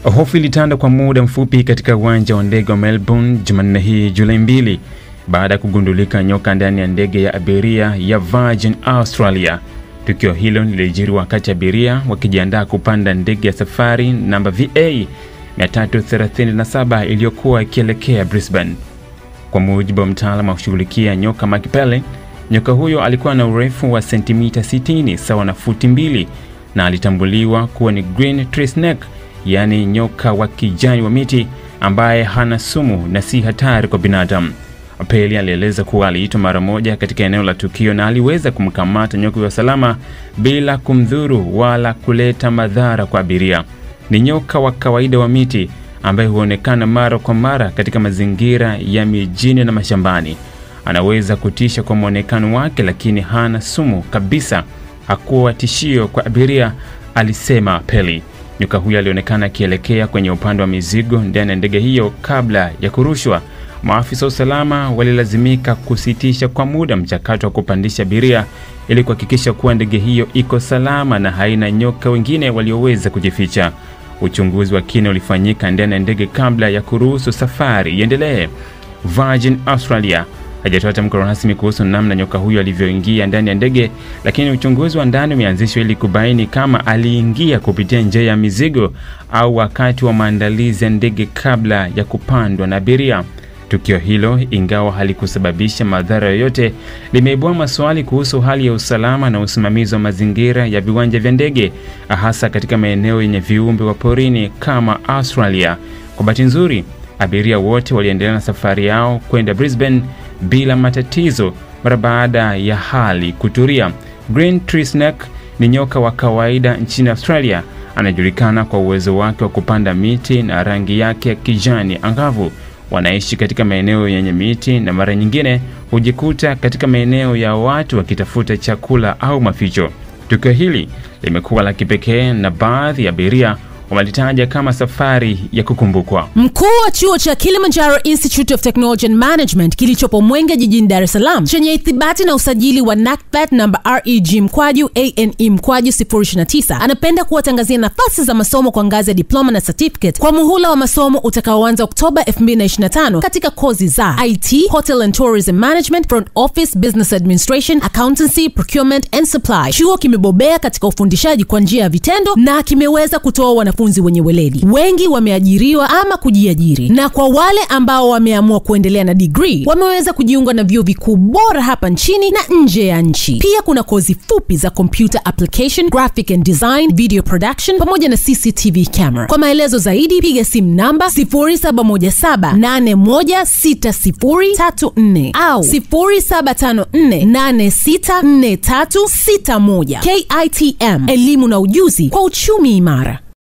Hofu ilitanda kwa muda mfupi katika uwanja wa ndege wa Melbourne Jumanne hii Julai 2 baada ya kugundulika nyoka ndani ya ndege ya abiria ya Virgin Australia. Tukio hilo lilijiri wakati abiria wakijiandaa kupanda ndege ya safari namba VA 337 iliyokuwa ikielekea Brisbane. Kwa mujibu wa mtaalamu wa kushughulikia nyoka Mark Pelley, nyoka huyo alikuwa na urefu wa sentimita 60 sawa na futi 2 na alitambuliwa kuwa ni green tree snake, yani nyoka wa kijani wa miti ambaye hana sumu na si hatari kwa binadamu. Pelley alieleza kuwa aliitwa mara moja katika eneo la tukio na aliweza kumkamata nyoka huyo salama bila kumdhuru wala kuleta madhara kwa abiria. Ni nyoka wa kawaida wa miti ambaye huonekana mara kwa mara katika mazingira ya mijini na mashambani. Anaweza kutisha kwa muonekano wake, lakini hana sumu kabisa. Hakuwa tishio kwa abiria, alisema Pelley. Nyoka huyo alionekana akielekea kwenye upande wa mizigo ndani ya ndege hiyo kabla ya kurushwa. Maafisa wa usalama walilazimika kusitisha kwa muda mchakato wa kupandisha abiria ili kuhakikisha kuwa ndege hiyo iko salama na haina nyoka wengine walioweza kujificha. Uchunguzi wa kina ulifanyika ndani ya ndege kabla ya kuruhusu safari iendelee. Virgin Australia hajatoa tamko rasmi kuhusu namna nyoka huyo alivyoingia ndani ya ndege, lakini uchunguzi wa ndani umeanzishwa ili kubaini kama aliingia kupitia njia ya mizigo au wakati wa maandalizi ya ndege kabla ya kupandwa na abiria. Tukio hilo, ingawa halikusababisha madhara yoyote, limeibua maswali kuhusu hali ya usalama na usimamizi wa mazingira ya viwanja vya ndege, hasa katika maeneo yenye viumbe wa porini kama Australia. Kwa bahati nzuri, abiria wote waliendelea na safari yao kwenda Brisbane bila matatizo mara baada ya hali kutulia. Green tree snake ni nyoka wa kawaida nchini Australia. Anajulikana kwa uwezo wake wa kupanda miti na rangi yake ya kijani angavu. Wanaishi katika maeneo yenye miti na mara nyingine hujikuta katika maeneo ya watu wakitafuta chakula au maficho. Tukio hili limekuwa la kipekee na baadhi ya abiria wamelitaja kama safari ya kukumbukwa. Mkuu wa chuo cha Kilimanjaro Institute of Technology and Management kilichopo Mwenge jijini Dar es Salaam chenye ithibati na usajili wa NACPAT namba REG/ANE/029 anapenda kuwatangazia nafasi za masomo kwa ngazi ya diploma na certificate kwa muhula wa masomo utakaoanza Oktoba 2025 katika kozi za IT, Hotel and Tourism Management, Front Office, Business Administration, Accountancy, Procurement and Supply. Chuo kimebobea katika ufundishaji kwa njia ya vitendo na kimeweza kutoa wanafunzi wenye weledi. Wengi wameajiriwa ama kujiajiri, na kwa wale ambao wameamua kuendelea na degree wameweza kujiunga na vyuo vikuu bora hapa nchini na nje ya nchi. Pia kuna kozi fupi za computer application, graphic and design, video production pamoja na CCTV camera. Kwa maelezo zaidi piga simu namba 0717816034 au 0754864361. KITM, elimu na ujuzi kwa uchumi imara.